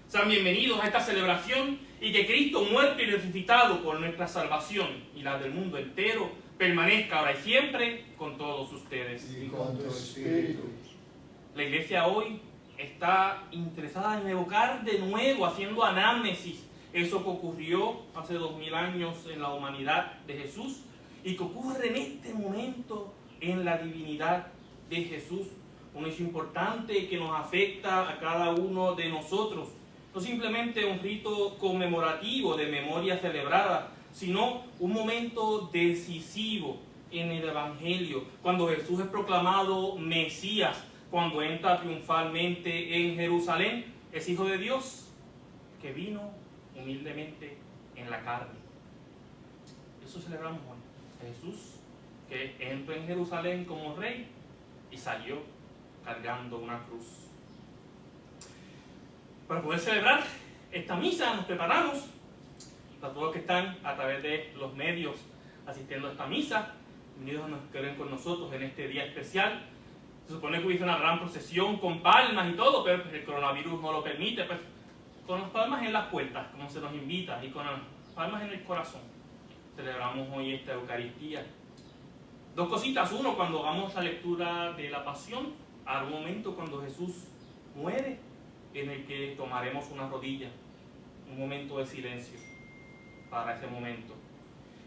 Sean bienvenidos a esta celebración y que Cristo muerto y resucitado por nuestra salvación y la del mundo entero permanezca ahora y siempre con todos ustedes. Y con tu espíritu. La iglesia hoy está interesada en evocar de nuevo, haciendo anamnesis, eso que ocurrió hace 2000 años en la humanidad de Jesús y que ocurre en este momento en la divinidad de Jesús. Un hecho importante que nos afecta a cada uno de nosotros. No simplemente un rito conmemorativo de memoria celebrada, sino un momento decisivo en el Evangelio, cuando Jesús es proclamado Mesías, cuando entra triunfalmente en Jerusalén, es Hijo de Dios, que vino humildemente en la carne. Eso celebramos hoy. Jesús, que entró en Jerusalén como rey y salió cargando una cruz. Para poder celebrar esta misa nos preparamos, para todos los que están a través de los medios asistiendo a esta misa, bienvenidos a los que ven con nosotros en este día especial. Se supone que hubiese una gran procesión con palmas y todo, pero pues el coronavirus no lo permite, pues con las palmas en las puertas, como se nos invita, y con las palmas en el corazón, celebramos hoy esta Eucaristía. Dos cositas: uno, cuando hagamos la lectura de la Pasión, habrá un momento cuando Jesús muere en el que tomaremos una rodilla, un momento de silencio para ese momento.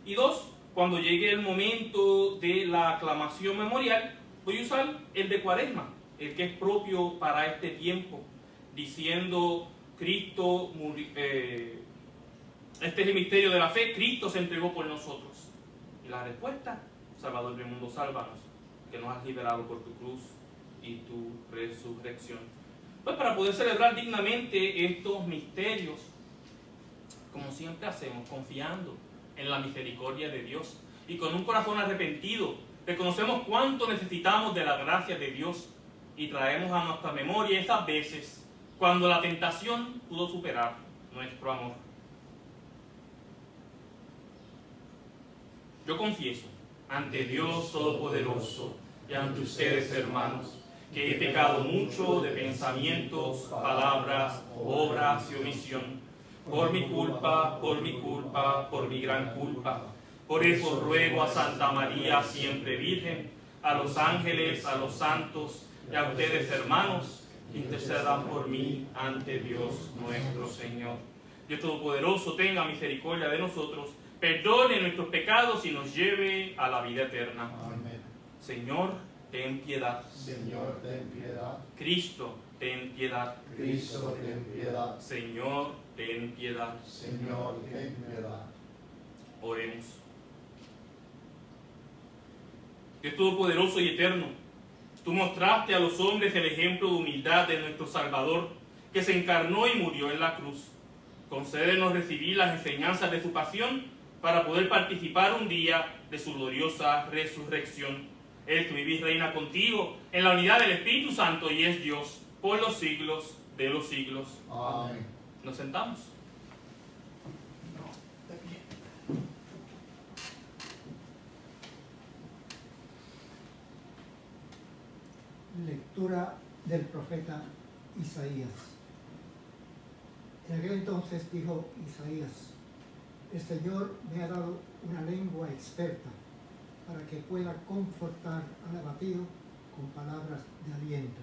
Y dos, cuando llegue el momento de la aclamación memorial, voy a usar el de Cuaresma, el que es propio para este tiempo, diciendo: Cristo murió, este es el misterio de la fe, Cristo se entregó por nosotros. Y la respuesta: Salvador del mundo, sálvanos, que nos has liberado por tu cruz y tu resurrección. Pues para poder celebrar dignamente estos misterios, como siempre hacemos, confiando en la misericordia de Dios y con un corazón arrepentido, reconocemos cuánto necesitamos de la gracia de Dios y traemos a nuestra memoria esas veces cuando la tentación pudo superar nuestro amor. Yo confieso ante Dios Todopoderoso y ante ustedes, hermanos, que he pecado mucho de pensamientos, palabras, obras y omisión, por mi culpa, por mi gran culpa. Por eso ruego a Santa María, siempre Virgen, a los ángeles, a los santos y a ustedes, hermanos, que intercedan por mí ante Dios nuestro Señor. Dios Todopoderoso tenga misericordia de nosotros, perdone nuestros pecados y nos lleve a la vida eterna. Amén. Señor, ten piedad. Señor, ten piedad. Cristo, ten piedad. Cristo, ten piedad. Señor, ten piedad. Señor, ten piedad. Oremos. Dios Todopoderoso y eterno, tú mostraste a los hombres el ejemplo de humildad de nuestro Salvador, que se encarnó y murió en la cruz. Concédenos recibir las enseñanzas de su pasión para poder participar un día de su gloriosa resurrección. Él que vive y reina contigo en la unidad del Espíritu Santo y es Dios por los siglos de los siglos. Amén. Nos sentamos. Lectura del profeta Isaías. En aquel entonces dijo Isaías: el Señor me ha dado una lengua experta para que pueda confortar al abatido con palabras de aliento.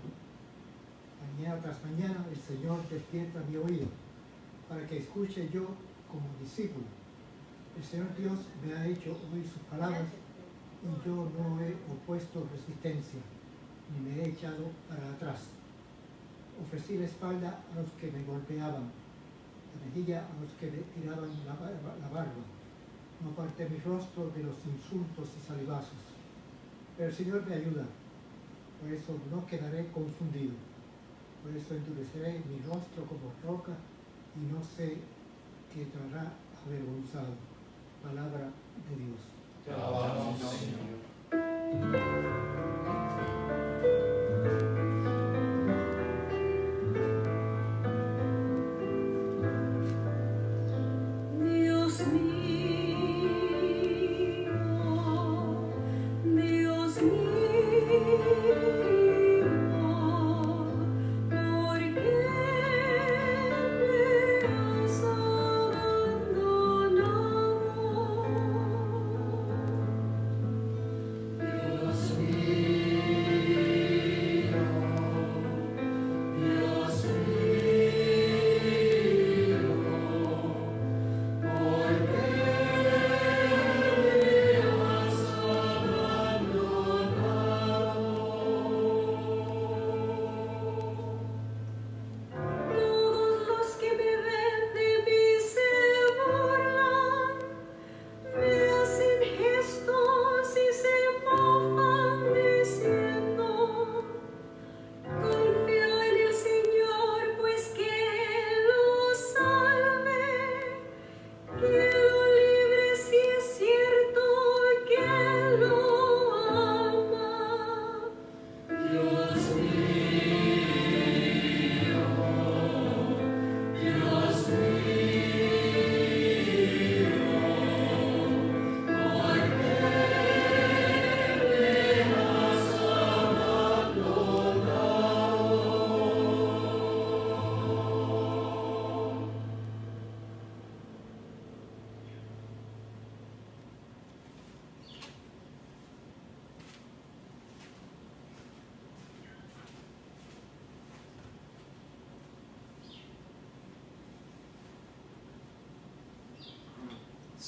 Mañana tras mañana el Señor despierta mi oído para que escuche yo como discípulo. El Señor Dios me ha hecho oír sus palabras y yo no he opuesto resistencia ni me he echado para atrás. Ofrecí la espalda a los que me golpeaban, la mejilla a los que me tiraban la barba. No aparté mi rostro de los insultos y salivazos. Pero el Señor me ayuda, por eso no quedaré confundido. Por eso endureceré mi rostro como roca y no se quedará avergonzado. Palabra de Dios. Te alabamos, Señor.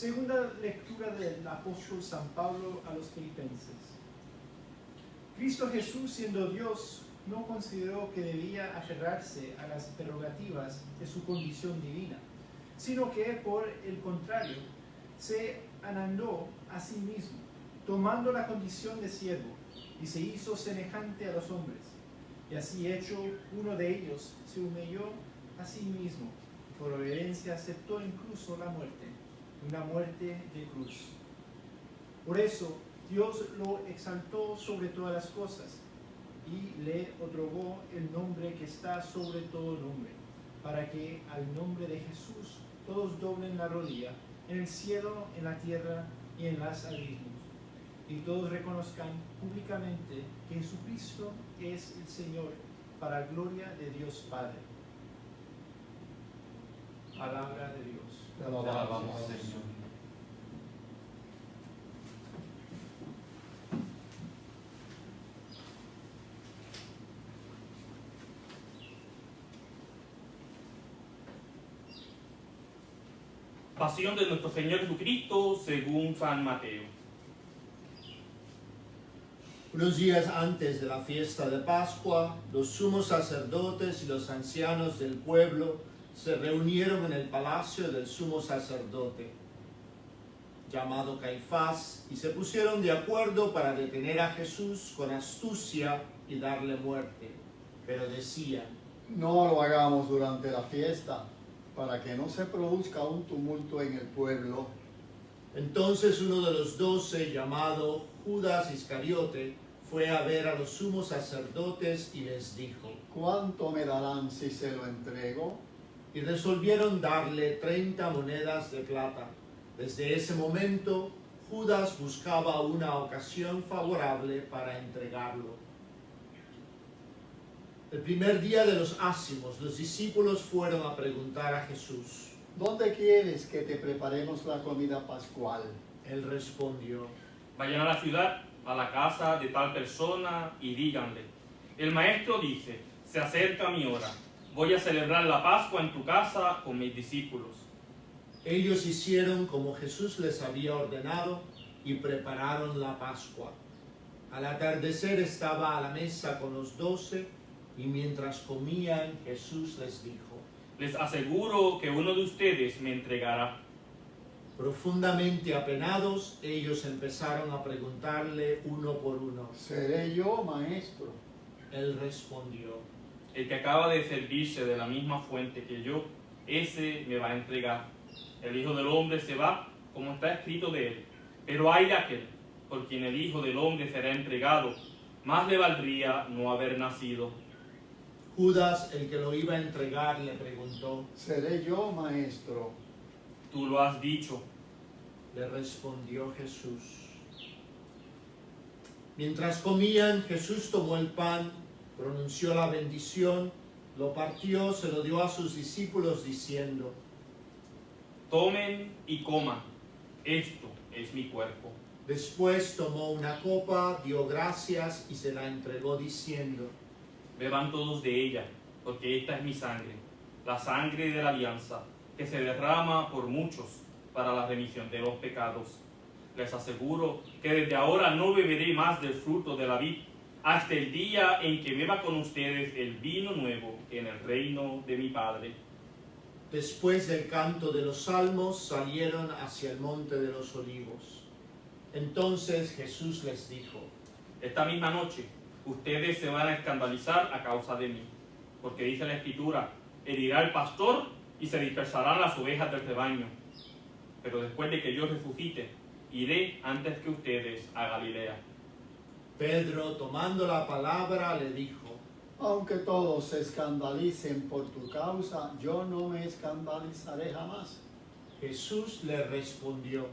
Segunda lectura del apóstol San Pablo a los Filipenses. Cristo Jesús, siendo Dios, no consideró que debía aferrarse a las prerrogativas de su condición divina, sino que, por el contrario, se anandó a sí mismo, tomando la condición de siervo, y se hizo semejante a los hombres. Y así hecho uno de ellos, se humilló a sí mismo, y por obediencia aceptó incluso la muerte, una muerte de cruz. Por eso Dios lo exaltó sobre todas las cosas, y le otorgó el nombre que está sobre todo nombre, para que al nombre de Jesús todos doblen la rodilla, en el cielo, en la tierra y en los abismos, y todos reconozcan públicamente que Jesucristo es el Señor, para gloria de Dios Padre. Palabra de Dios. Te alabamos, Señor. Pasión de nuestro Señor Jesucristo según San Mateo. Unos días antes de la fiesta de Pascua, los sumos sacerdotes y los ancianos del pueblo se reunieron en el palacio del sumo sacerdote, llamado Caifás, y se pusieron de acuerdo para detener a Jesús con astucia y darle muerte. Pero decían: No lo hagamos durante la fiesta, para que no se produzca un tumulto en el pueblo. Entonces uno de los 12, llamado Judas Iscariote, fue a ver a los sumos sacerdotes y les dijo: ¿Cuánto me darán si se lo entrego? Y resolvieron darle 30 monedas de plata. Desde ese momento, Judas buscaba una ocasión favorable para entregarlo. El primer día de los ácimos, los discípulos fueron a preguntar a Jesús. ¿Dónde quieres que te preparemos la comida pascual? Él respondió: Vayan a la ciudad, a la casa de tal persona, y díganle: el maestro dice, se acerca mi hora, voy a celebrar la Pascua en tu casa con mis discípulos. Ellos hicieron como Jesús les había ordenado y prepararon la Pascua. Al atardecer estaba a la mesa con los 12, y mientras comían, Jesús les dijo: Les aseguro que uno de ustedes me entregará. Profundamente apenados, ellos empezaron a preguntarle uno por uno. ¿Seré yo, maestro? Él respondió: El que acaba de servirse de la misma fuente que yo, ese me va a entregar. El Hijo del Hombre se va, como está escrito de él. Pero hay de aquel por quien el Hijo del Hombre será entregado. Más le valdría no haber nacido. Judas, el que lo iba a entregar, le preguntó. ¿Seré yo, maestro? Tú lo has dicho. Le respondió Jesús. Mientras comían, Jesús tomó el pan, pronunció la bendición, lo partió, se lo dio a sus discípulos diciendo: Tomen y coman, esto es mi cuerpo. Después tomó una copa, dio gracias y se la entregó diciendo: Beban todos de ella, porque esta es mi sangre, la sangre de la alianza, que se derrama por muchos para la remisión de los pecados. Les aseguro que desde ahora no beberé más del fruto de la vid, hasta el día en que beba con ustedes el vino nuevo en el reino de mi Padre. Después del canto de los salmos, salieron hacia el monte de los olivos. Entonces Jesús les dijo: Esta misma noche ustedes se van a escandalizar a causa de mí, porque dice la Escritura: herirá el pastor y se dispersarán las ovejas del rebaño. Pero después de que yo resucite, iré antes que ustedes a Galilea. Pedro, tomando la palabra, le dijo: Aunque todos se escandalicen por tu causa, yo no me escandalizaré jamás. Jesús le respondió: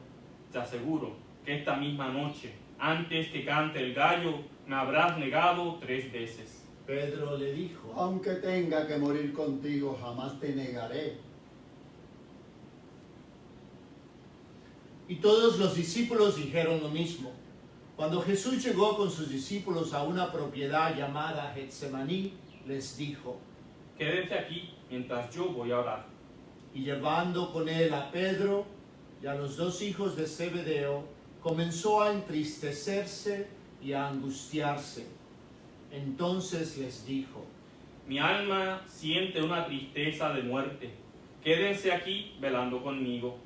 Te aseguro que esta misma noche, antes que cante el gallo, me habrás negado 3 veces. Pedro le dijo: Aunque tenga que morir contigo, jamás te negaré. Y todos los discípulos dijeron lo mismo. Cuando Jesús llegó con sus discípulos a una propiedad llamada Getsemaní, les dijo: Quédense aquí mientras yo voy a orar. Y llevando con él a Pedro, y a los dos hijos de Zebedeo, comenzó a entristecerse y a angustiarse. Entonces les dijo: Mi alma siente una tristeza de muerte. Quédense aquí velando conmigo.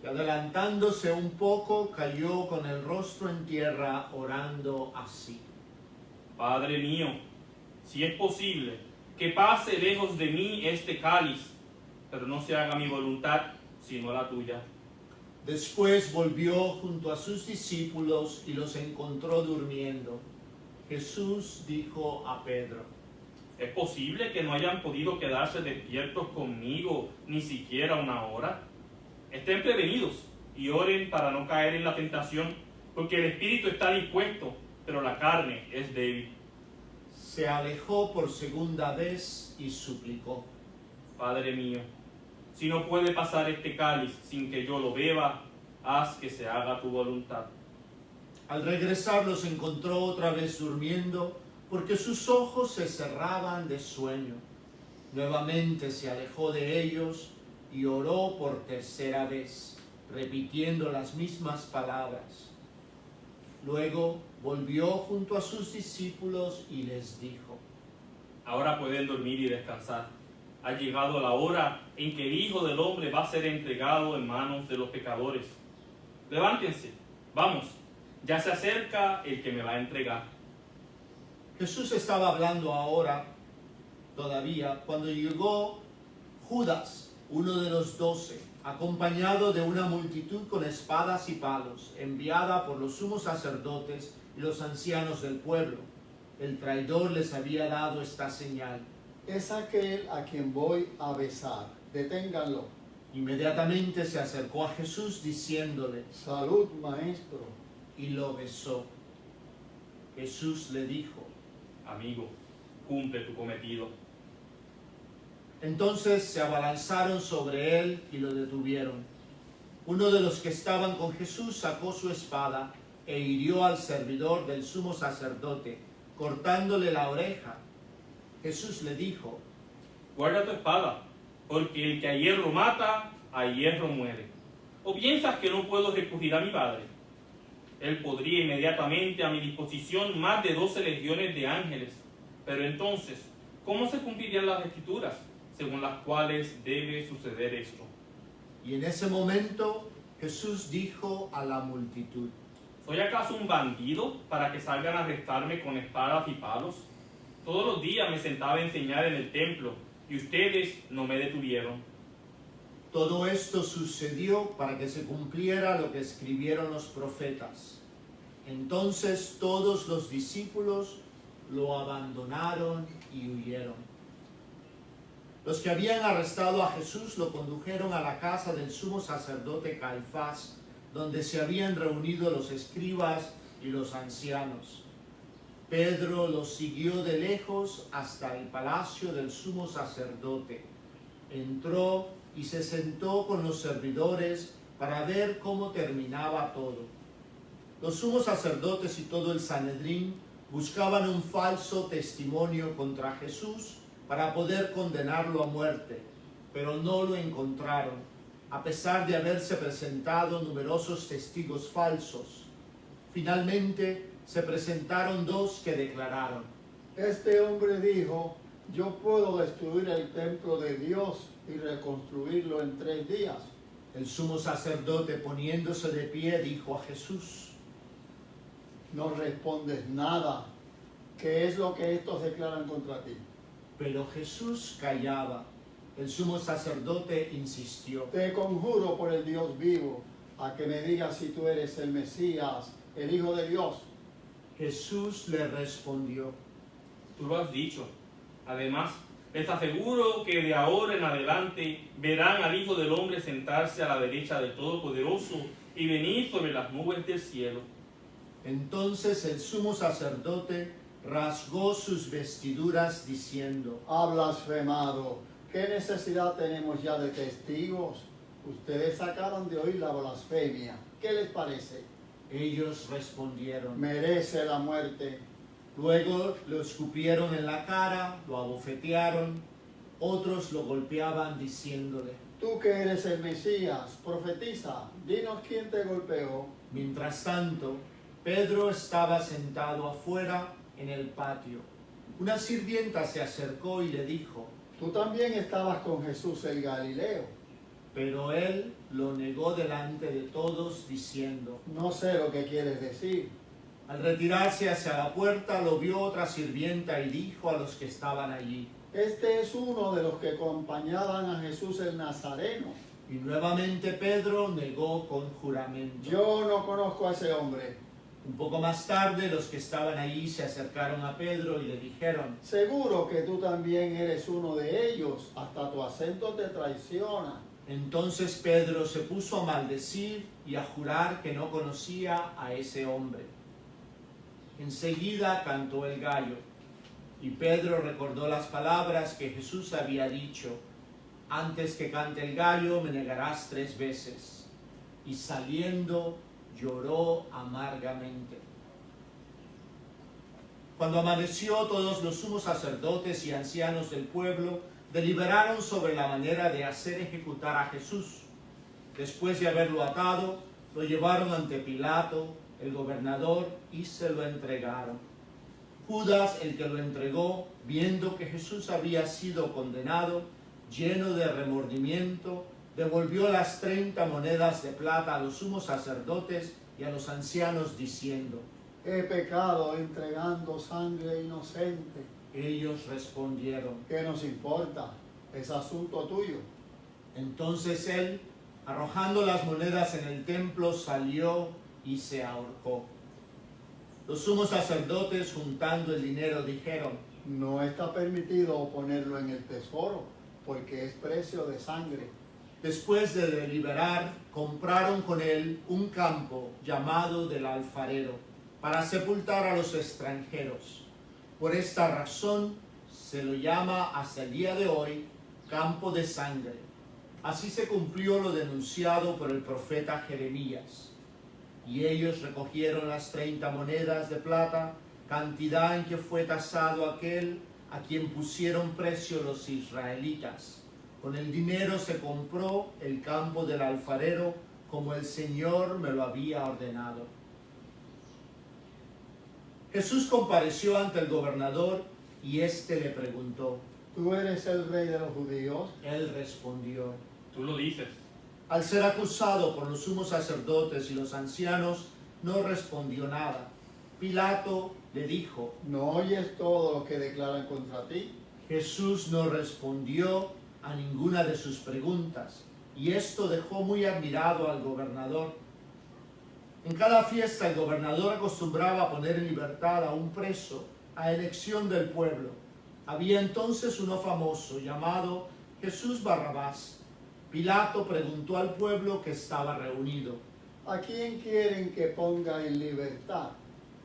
Y adelantándose un poco, cayó con el rostro en tierra, orando así: Padre mío, si es posible, que pase lejos de mí este cáliz, pero no se haga mi voluntad, sino la tuya. Después volvió junto a sus discípulos y los encontró durmiendo. Jesús dijo a Pedro: ¿Es posible que no hayan podido quedarse despiertos conmigo ni siquiera una hora? Estén prevenidos y oren para no caer en la tentación, porque el espíritu está dispuesto, pero la carne es débil. Se alejó por segunda vez y suplicó: Padre mío, si no puede pasar este cáliz sin que yo lo beba, haz que se haga tu voluntad. Al regresar los encontró otra vez durmiendo, porque sus ojos se cerraban de sueño. Nuevamente se alejó de ellos y oró por tercera vez, repitiendo las mismas palabras. Luego volvió junto a sus discípulos y les dijo: Ahora pueden dormir y descansar. Ha llegado la hora en que el Hijo del Hombre va a ser entregado en manos de los pecadores. Levántense, vamos, ya se acerca el que me va a entregar. Jesús estaba hablando ahora, todavía, cuando llegó Judas, uno de los 12, acompañado de una multitud con espadas y palos, enviada por los sumos sacerdotes y los ancianos del pueblo. El traidor les había dado esta señal: Es aquel a quien voy a besar. Deténganlo. Inmediatamente se acercó a Jesús diciéndole: Salud, maestro. y lo besó. Jesús le dijo: Amigo, cumple tu cometido. Entonces se abalanzaron sobre él y lo detuvieron. Uno de los que estaban con Jesús sacó su espada e hirió al servidor del sumo sacerdote, cortándole la oreja. Jesús le dijo: Guarda tu espada, porque el que a hierro mata, a hierro muere. ¿O piensas que no puedo recurrir a mi Padre? Él podría inmediatamente a mi disposición más de 12 legiones de ángeles. Pero entonces, ¿cómo se cumplirían las escrituras, según las cuales debe suceder esto? Y en ese momento Jesús dijo a la multitud: ¿Soy acaso un bandido para que salgan a arrestarme con espadas y palos? Todos los días me sentaba a enseñar en el templo, y ustedes no me detuvieron. Todo esto sucedió para que se cumpliera lo que escribieron los profetas. Entonces todos los discípulos lo abandonaron y huyeron. Los que habían arrestado a Jesús lo condujeron a la casa del sumo sacerdote Caifás, donde se habían reunido los escribas y los ancianos. Pedro los siguió de lejos hasta el palacio del sumo sacerdote. Entró y se sentó con los servidores para ver cómo terminaba todo. Los sumos sacerdotes y todo el Sanedrín buscaban un falso testimonio contra Jesús para poder condenarlo a muerte, pero no lo encontraron, a pesar de haberse presentado numerosos testigos falsos. Finalmente se presentaron 2 que declararon: Este hombre dijo: yo puedo destruir el templo de Dios y reconstruirlo en 3 días. El sumo sacerdote, poniéndose de pie, dijo a Jesús: No respondes nada. ¿Qué es lo que estos declaran contra ti? Pero Jesús callaba. El sumo sacerdote insistió: Te conjuro por el Dios vivo, a que me digas si tú eres el Mesías, el Hijo de Dios. Jesús le respondió: Tú lo has dicho. Además, les aseguro que de ahora en adelante verán al Hijo del Hombre sentarse a la derecha del Todopoderoso y venir sobre las nubes del cielo. Entonces el sumo sacerdote rasgó sus vestiduras diciendo: Ha blasfemado. ¿Qué necesidad tenemos ya de testigos? Ustedes acaban de oír la blasfemia. ¿Qué les parece? Ellos respondieron: Merece la muerte. Luego lo escupieron en la cara, lo abofetearon, otros lo golpeaban diciéndole: Tú que eres el Mesías, profetiza, dinos quién te golpeó. Mientras tanto, Pedro estaba sentado afuera en el patio. Una sirvienta se acercó y le dijo, Tú también estabas con Jesús el Galileo. pero él lo negó delante de todos diciendo, No sé lo que quieres decir. al retirarse hacia la puerta lo vio otra sirvienta y dijo a los que estaban allí, Este es uno de los que acompañaban a Jesús el Nazareno. y nuevamente Pedro negó con juramento. Yo no conozco a ese hombre. Un poco más tarde los que estaban allí se acercaron a Pedro y le dijeron, Seguro que tú también eres uno de ellos, hasta tu acento te traiciona. entonces Pedro se puso a maldecir y a jurar que no conocía a ese hombre. Enseguida cantó el gallo, y Pedro recordó las palabras que Jesús había dicho, antes que cante el gallo me negarás 3 veces. Y saliendo lloró amargamente. Cuando amaneció, todos los sumos sacerdotes y ancianos del pueblo deliberaron sobre la manera de hacer ejecutar a Jesús. Después de haberlo atado, lo llevaron ante Pilato, el gobernador, y se lo entregaron. Judas, el que lo entregó, viendo que Jesús había sido condenado, lleno de remordimiento, devolvió las 30 monedas de plata a los sumos sacerdotes y a los ancianos, diciendo, He pecado entregando sangre inocente. ellos respondieron. ¿Qué nos importa? Es asunto tuyo. Entonces él, arrojando las monedas en el templo, salió y se ahorcó. Los sumos sacerdotes, juntando el dinero, dijeron, No está permitido ponerlo en el tesoro, porque es precio de sangre. después de deliberar, compraron con él un campo llamado del Alfarero, para sepultar a los extranjeros. Por esta razón se lo llama hasta el día de hoy campo de sangre. Así se cumplió lo denunciado por el profeta Jeremías. Y ellos recogieron las 30 monedas de plata, cantidad en que fue tasado aquel a quien pusieron precio los israelitas. Con el dinero se compró el campo del alfarero, como el Señor me lo había ordenado. Jesús compareció ante el gobernador y éste le preguntó. ¿Tú eres el rey de los judíos? Él respondió. Tú lo dices. Al ser acusado por los sumos sacerdotes y los ancianos, no respondió nada. Pilato le dijo. ¿No oyes todo lo que declaran contra ti? Jesús no respondió a ninguna de sus preguntas, y esto dejó muy admirado al gobernador. En cada fiesta el gobernador acostumbraba a poner en libertad a un preso a elección del pueblo. Había entonces uno famoso llamado Jesús Barrabás. Pilato preguntó al pueblo que estaba reunido. ¿A quién quieren que ponga en libertad?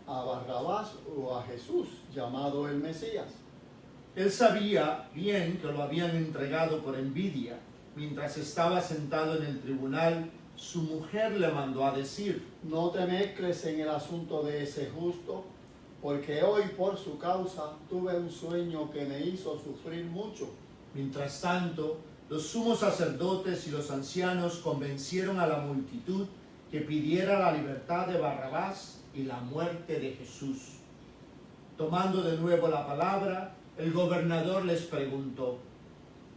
¿A Barrabás o a Jesús, llamado el Mesías? Él sabía bien que lo habían entregado por envidia. Mientras estaba sentado en el tribunal, su mujer le mandó a decir, No te mezcles en el asunto de ese justo, porque hoy por su causa tuve un sueño que me hizo sufrir mucho. Mientras tanto, los sumos sacerdotes y los ancianos convencieron a la multitud que pidiera la libertad de Barrabás y la muerte de Jesús. Tomando de nuevo la palabra, el gobernador les preguntó.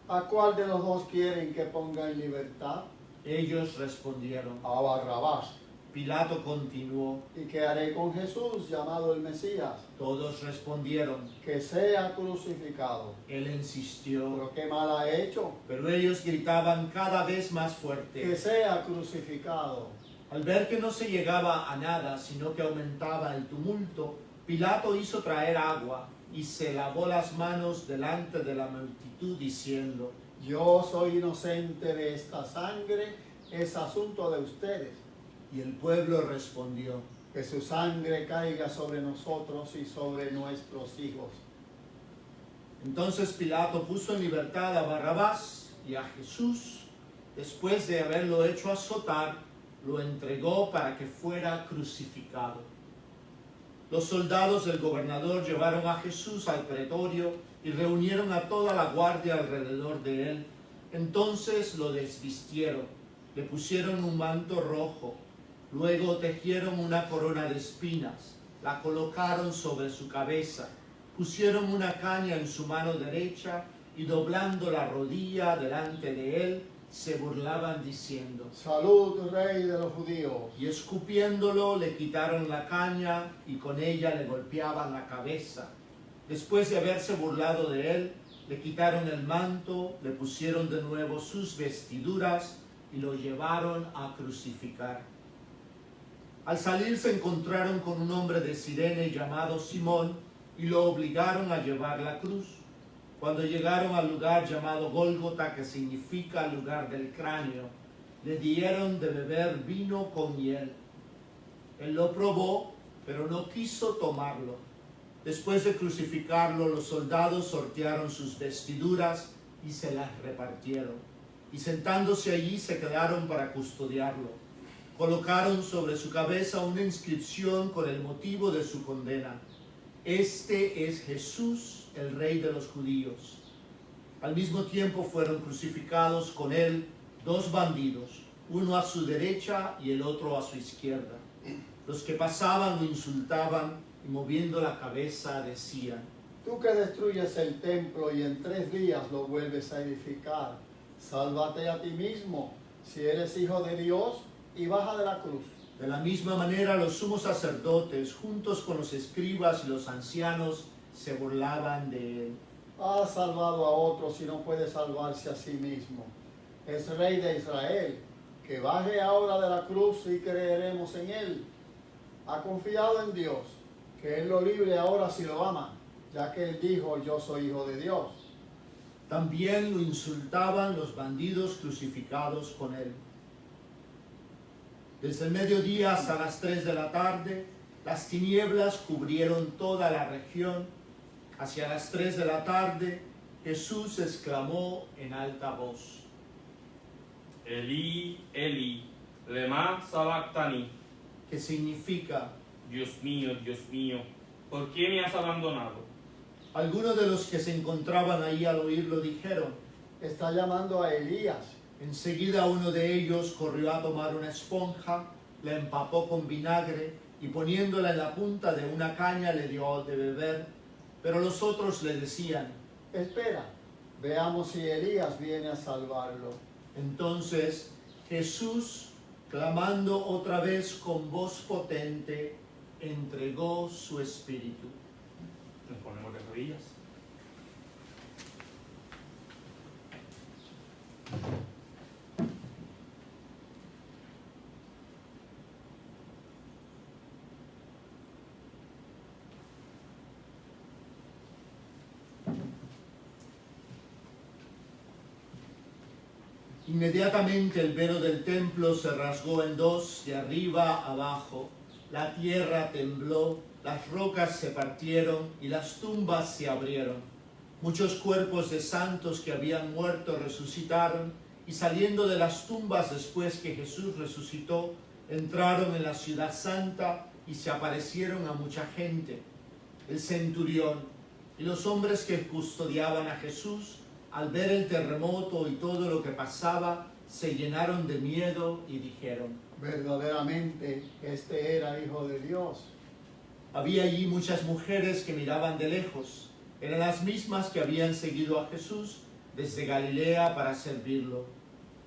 ¿A cuál de los dos quieren que ponga en libertad? Ellos respondieron. A Barrabás. Pilato continuó. ¿Y qué haré con Jesús, llamado el Mesías? Todos respondieron. Que sea crucificado. Él insistió. ¿Pero qué mal ha hecho? Pero ellos gritaban cada vez más Que fuerte. sea crucificado. Al ver que no se llegaba a nada, sino que aumentaba el tumulto, Pilato hizo traer agua y se lavó las manos delante de la multitud, diciendo, Yo soy inocente de esta sangre, es asunto de ustedes. y el pueblo respondió. Que su sangre caiga sobre nosotros y sobre nuestros hijos. Entonces Pilato puso en libertad a Barrabás y a Jesús. Después de haberlo hecho azotar, lo entregó para que fuera crucificado. Los soldados del gobernador llevaron a Jesús al pretorio y reunieron a toda la guardia alrededor de él. Entonces lo desvistieron, le pusieron un manto rojo, luego tejieron una corona de espinas, la colocaron sobre su cabeza, pusieron una caña en su mano derecha y doblando la rodilla delante de él, se burlaban diciendo: Salud, Rey de los judíos. Y escupiéndolo le quitaron la caña y con ella le golpeaban la cabeza. Después de haberse burlado de él, le quitaron el manto, le pusieron de nuevo sus vestiduras y lo llevaron a crucificar. Al salir se encontraron con un hombre de Cirene llamado Simón y lo obligaron a llevar la cruz. Cuando llegaron al lugar llamado Gólgota, que significa lugar del cráneo, le dieron de beber vino con miel. Él lo probó, pero no quiso tomarlo. Después de crucificarlo, los soldados sortearon sus vestiduras y se las repartieron. Y sentándose allí se quedaron para custodiarlo. Colocaron sobre su cabeza una inscripción con el motivo de su condena: Este es Jesús, el Rey de los judíos. Al mismo tiempo fueron crucificados con él 2 bandidos, uno a su derecha y el otro a su izquierda. Los que pasaban lo insultaban y moviendo la cabeza decían: Tú que destruyes el templo y en 3 días lo vuelves a edificar, sálvate a ti mismo, si eres hijo de Dios, y baja de la cruz. De la misma manera los sumos sacerdotes, juntos con los escribas y los ancianos, se burlaban de él. Ha salvado a otros y no puede salvarse a sí mismo. Es Rey de Israel. Que baje ahora de la cruz y creeremos en él. Ha confiado en Dios, que él lo libre ahora si lo ama, ya que él dijo: yo soy hijo de Dios. También lo insultaban los bandidos crucificados con él. Desde el mediodía hasta las 3 de la tarde, las tinieblas cubrieron toda la región. Hacia las 3 de la tarde, Jesús exclamó en alta voz: Elí, Elí, lema sabactani. que significa: Dios mío, ¿por qué me has abandonado? Algunos de los que se encontraban ahí al oírlo dijeron: Está llamando a Elías. Enseguida uno de ellos corrió a tomar una esponja, la empapó con vinagre y poniéndola en la punta de una caña le dio de beber. Pero los otros le decían: Espera, veamos si Elías viene a salvarlo. Entonces Jesús, clamando otra vez con voz potente, entregó su espíritu. Nos ponemos de rodillas. Inmediatamente el velo del templo se rasgó en 2, de arriba a abajo. La tierra tembló, las rocas se partieron y las tumbas se abrieron. Muchos cuerpos de santos que habían muerto resucitaron y saliendo de las tumbas después que Jesús resucitó, entraron en la ciudad santa y se aparecieron a mucha gente. El centurión y los hombres que custodiaban a Jesús, al ver el terremoto y todo lo que pasaba, se llenaron de miedo y dijeron: Verdaderamente, este era Hijo de Dios. Había allí muchas mujeres que miraban de lejos. Eran las mismas que habían seguido a Jesús desde Galilea para servirlo.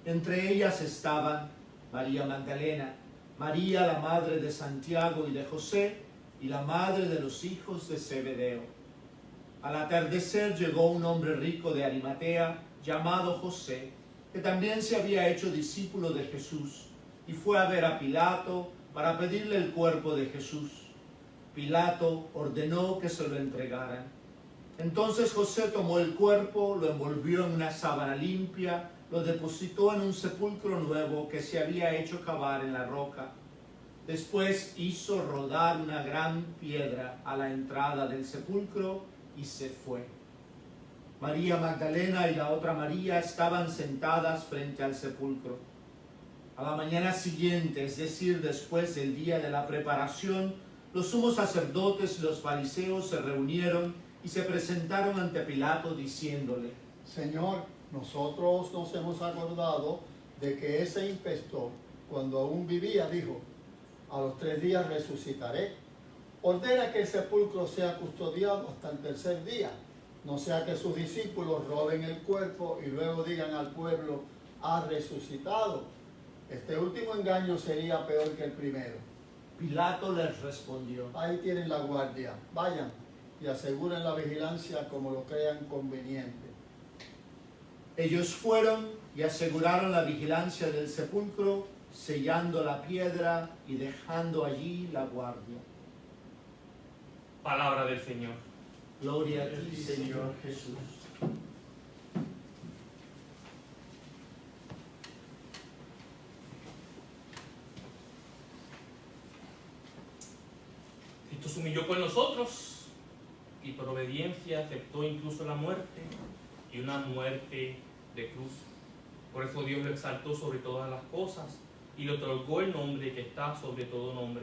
Entre ellas estaban María Magdalena, María la madre de Santiago y de José, y la madre de los hijos de Zebedeo. Al atardecer llegó un hombre rico de Arimatea, llamado José, que también se había hecho discípulo de Jesús, y fue a ver a Pilato para pedirle el cuerpo de Jesús. Pilato ordenó que se lo entregaran. Entonces José tomó el cuerpo, lo envolvió en una sábana limpia, lo depositó en un sepulcro nuevo que se había hecho cavar en la roca. Después hizo rodar una gran piedra a la entrada del sepulcro y se fue. María Magdalena y la otra María estaban sentadas frente al sepulcro. A la mañana siguiente, es decir, después del día de la preparación, los sumos sacerdotes y los fariseos se reunieron y se presentaron ante Pilato diciéndole: Señor, Nosotros nos hemos acordado de que ese impostor, cuando aún vivía, dijo: a los 3 días resucitaré. Ordena que el sepulcro sea custodiado hasta el 3er día, no sea que sus discípulos roben el cuerpo y luego digan al pueblo: ha resucitado. Este último engaño sería peor que el primero. Pilato les respondió: Ahí tienen la guardia, vayan y aseguren la vigilancia como lo crean conveniente. ellos fueron y aseguraron la vigilancia del sepulcro, sellando la piedra y dejando allí la guardia. Palabra del Señor. Gloria a ti, Señor Jesús. Cristo se humilló por nosotros y por obediencia aceptó incluso la muerte, y una muerte de cruz. Por eso Dios lo exaltó sobre todas las cosas y le otorgó el nombre que está sobre todo nombre.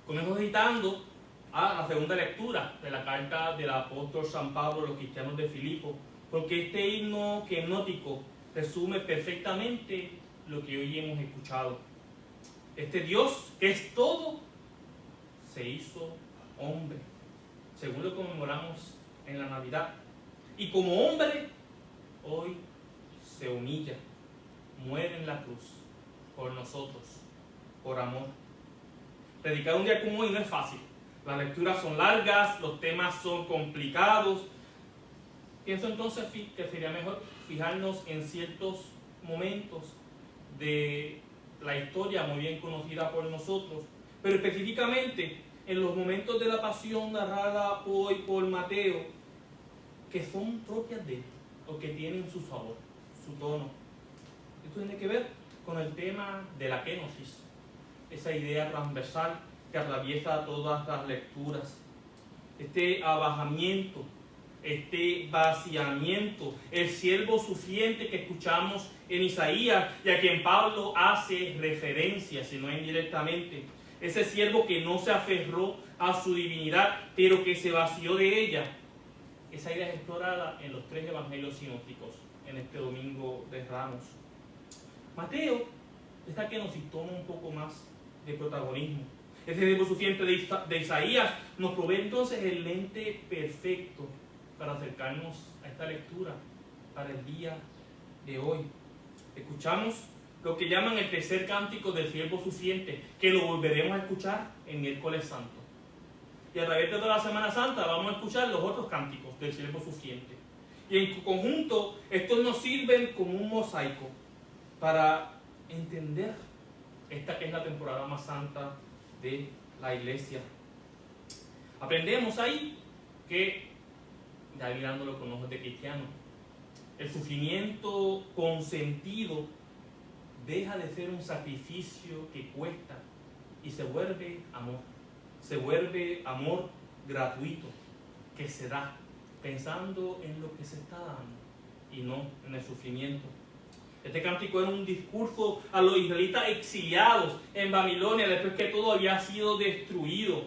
Comenzamos meditando a la segunda lectura de la carta del apóstol San Pablo a los cristianos de Filipo, porque este himno hipnótico resume perfectamente lo que hoy hemos escuchado. Este Dios, que es todo, se hizo hombre, según lo conmemoramos en la Navidad. Y como hombre, hoy se humilla, muere en la cruz por nosotros, por amor. Predicar un día como hoy no es fácil. Las lecturas son largas, los temas son complicados. Pienso entonces que sería mejor fijarnos en ciertos momentos de la historia muy bien conocida por nosotros, pero específicamente en los momentos de la pasión narrada hoy por Mateo, que son propias de él, o que tienen su sabor, su tono. Esto tiene que ver con el tema de la kenosis, esa idea transversal que atraviesa todas las lecturas. Este abajamiento, este vaciamiento, el siervo sufriente que escuchamos en Isaías y a quien Pablo hace referencia, si no indirectamente. Ese siervo que no se aferró a su divinidad, pero que se vació de ella. Esa idea es explorada en los 3 evangelios sinópticos en este domingo de Ramos. Mateo está que nos toma un poco más de protagonismo. Ese siervo sufriente de Isaías nos provee entonces el lente perfecto para acercarnos a esta lectura para el día de hoy. Escuchamos lo que llaman el tercer cántico del siervo sufriente, que lo volveremos a escuchar en Miércoles Santo. Y a través de toda la Semana Santa vamos a escuchar los otros cánticos del siervo sufriente. Y en conjunto, estos nos sirven como un mosaico para entender esta que es la temporada más santa de la Iglesia. Aprendemos ahí que, ya mirándolo con ojos de cristiano, el sufrimiento consentido deja de ser un sacrificio que cuesta y se vuelve amor. Se vuelve amor gratuito, que se da, pensando en lo que se está dando y no en el sufrimiento. Este cántico era un discurso a los israelitas exiliados en Babilonia después que todo había sido destruido.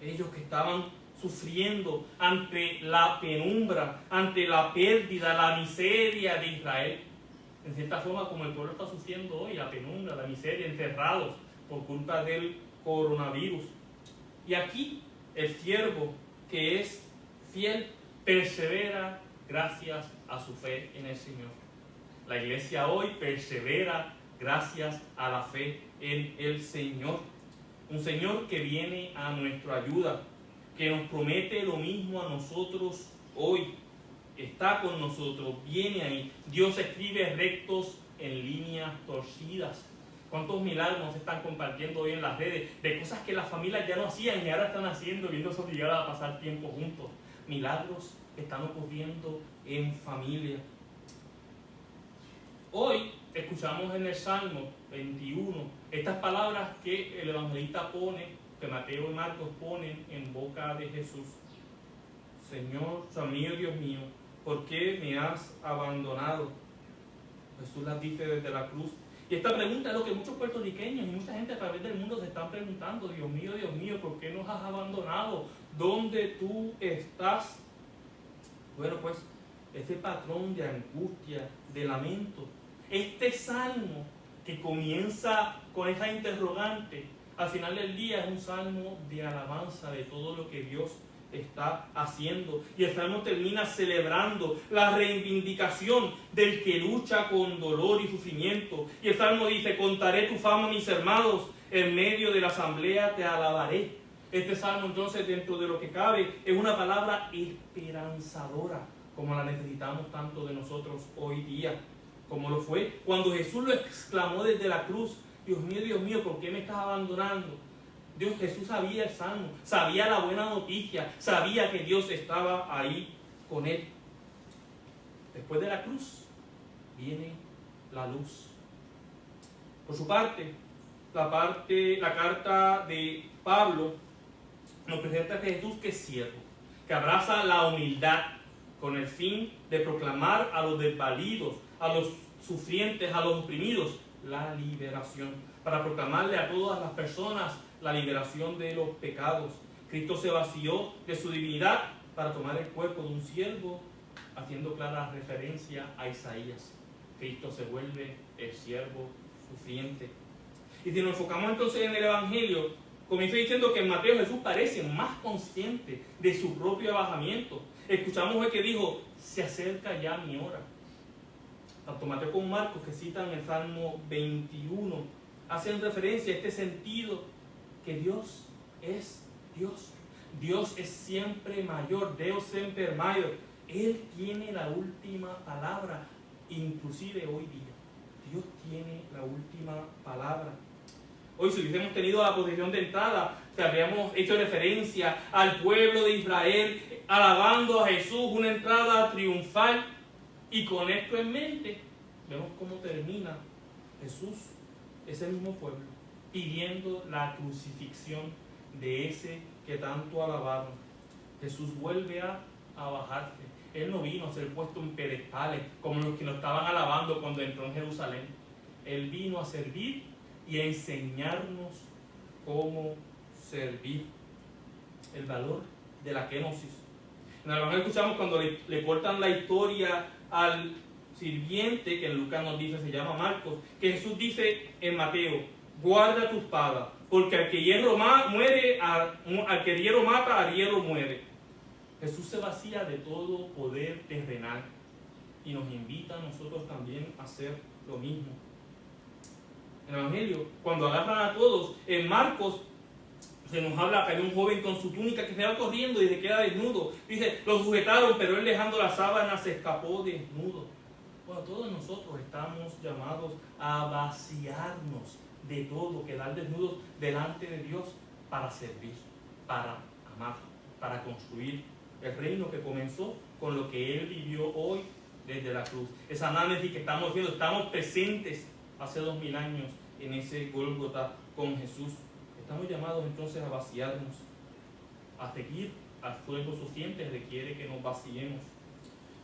Ellos que estaban sufriendo ante la penumbra, ante la pérdida, la miseria de Israel. En cierta forma, como el pueblo está sufriendo hoy, la penumbra, la miseria, encerrados por culpa del coronavirus. Y aquí el siervo que es fiel persevera gracias a su fe en el Señor. La iglesia hoy persevera gracias a la fe en el Señor. Un Señor que viene a nuestra ayuda, que nos promete lo mismo a nosotros hoy. Está con nosotros, viene ahí. Dios escribe rectos en líneas torcidas. ¿Cuántos milagros nos están compartiendo hoy en las redes? De cosas que las familias ya no hacían y ahora están haciendo, viéndose obligadas a pasar tiempo juntos. Milagros que están ocurriendo en familia. Hoy escuchamos en el Salmo 21 estas palabras que el evangelista pone, que Mateo y Marcos ponen en boca de Jesús. Señor, mío, Dios mío, ¿por qué me has abandonado? Jesús las dice desde la cruz. Y esta pregunta es lo que muchos puertorriqueños y mucha gente a través del mundo se están preguntando. Dios mío, ¿por qué nos has abandonado? ¿Dónde tú estás? Bueno, pues este patrón de angustia, de lamento. Este salmo que comienza con esa interrogante, al final del día es un salmo de alabanza de todo lo que Dios está haciendo. Y el salmo termina celebrando la reivindicación del que lucha con dolor y sufrimiento. Y el salmo dice: contaré tu fama, mis hermanos, en medio de la asamblea te alabaré. Este salmo, entonces, dentro de lo que cabe, es una palabra esperanzadora, como la necesitamos tanto de nosotros hoy día, como lo fue cuando Jesús lo exclamó desde la cruz: Dios mío, ¿por qué me estás abandonando? Jesús sabía el salmo, sabía la buena noticia, sabía que Dios estaba ahí con él. Después de la cruz viene la luz. Por su parte, la carta de Pablo nos presenta a Jesús que es siervo, que abraza la humildad con el fin de proclamar a los desvalidos, a los sufrientes, a los oprimidos, la liberación, para proclamarle a todas las personas la liberación de los pecados. Cristo se vació de su divinidad para tomar el cuerpo de un siervo, haciendo clara referencia a Isaías. Cristo se vuelve el siervo sufriente. Y si nos enfocamos entonces en el Evangelio, comienza diciendo que en Mateo Jesús parece más consciente de su propio abajamiento. Escuchamos el que dijo: se acerca ya mi hora. Tanto Mateo como Marcos, que citan el Salmo 21, hacen referencia a este sentido, que Dios es Dios. Dios es siempre mayor, Deus semper maior. Él tiene la última palabra, inclusive hoy día. Dios tiene la última palabra. Hoy, si hubiésemos tenido la posición de entrada, te habríamos hecho referencia al pueblo de Israel alabando a Jesús, una entrada triunfal. Y con esto en mente, vemos cómo termina Jesús, ese mismo pueblo, pidiendo la crucifixión de ese que tanto alabaron. Jesús vuelve a bajarse. Él no vino a ser puesto en pedestales como los que lo estaban alabando cuando entró en Jerusalén. Él vino a servir y a enseñarnos cómo servir. El valor de la kenosis. En el Evangelio escuchamos cuando le cortan la historia al sirviente, que en Lucas nos dice, se llama Marcos, que Jesús dice en Mateo: guarda tu espada, porque al que hierro muere, al que hierro mata, al hierro muere. Jesús se vacía de todo poder terrenal y nos invita a nosotros también a hacer lo mismo. En el Evangelio, cuando agarran a todos, en Marcos se nos habla que hay un joven con su túnica que se va corriendo y se queda desnudo. Dice, lo sujetaron, pero él, dejando la sábana, se escapó desnudo. Bueno, todos nosotros estamos llamados a vaciarnos de todo, quedar desnudos delante de Dios para servir, para amar, para construir el reino que comenzó con lo que Él vivió hoy desde la cruz. Esa análisis que estamos viendo, estamos presentes hace 2000 años en ese Gólgota con Jesús. Estamos llamados entonces a vaciarnos, a seguir al fuego sufriente, requiere que nos vaciemos.